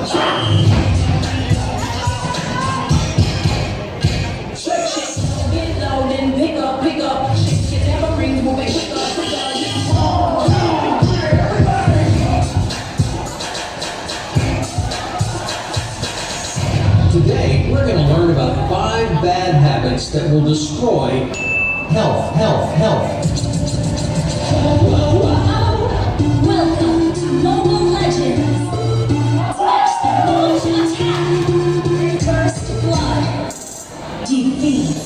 Today, we're going to learn about 5 bad habits that will destroy health. Welcome to Mobile Legends! Smash the launch attack! First blood! Defeat!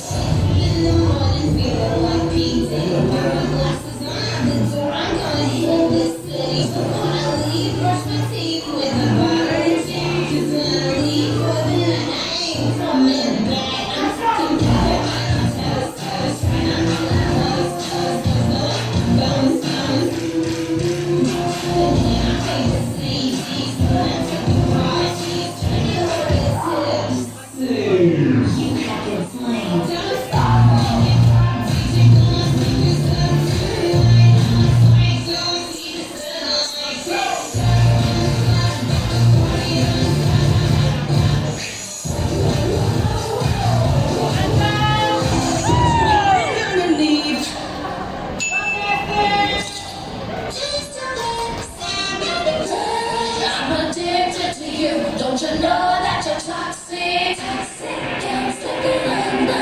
In the morning, feeling like pizza. Got my glasses on the door. I'm gonna hit this city. So when I leave, brush my teeth with a butter and jam. 'Cause when I leave for the night, I ain't coming back. I'm fucking tired. I'm toast, trying not to let bones. And then I take the sleeves, but I took the hard cheese. Trying to hurt his hips. You have been slain. Don't stop me. DJ Guns, niggas up to the line. I'm a fight, don't see the sunlight. I'm gonna leave. I'm addicted to you. Don't you know that you're toxic? Can't stick it, none. You're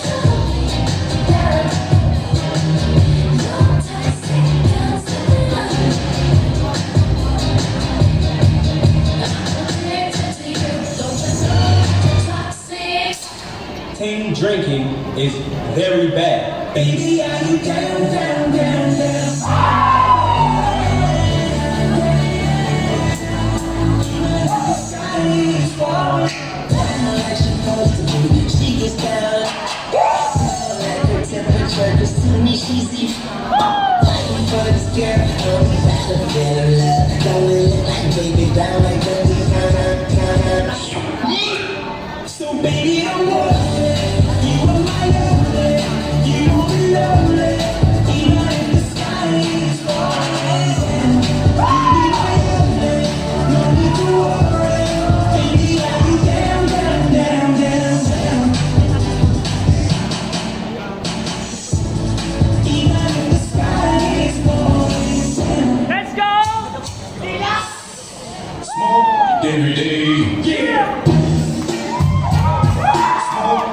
toxic, can't stick it, I'm addicted to you. Don't you know that you're toxic? Team drinking is very bad. Baby, are you down? She gets down. Like her temperature, just to me, she's fighting for this girl. Don't be back up, better love. Don't look like baby down, like don't be down. So baby, don't worry. You are my only. You will be lonely. Even if the sky is falling. Baby, my only. No need to worry. Baby, are you down? Even if the sky is falling. Let's go! Smoke every day. Yeah.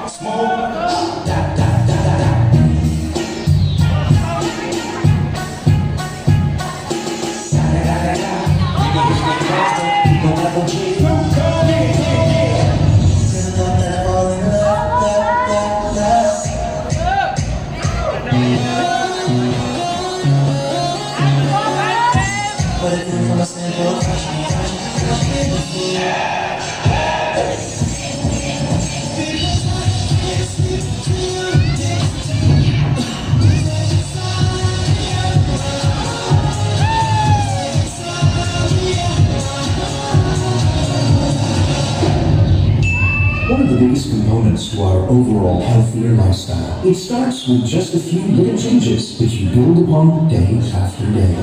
Smoke. One of the biggest components to our overall healthier lifestyle. It starts with just a few little changes that you build upon day after day.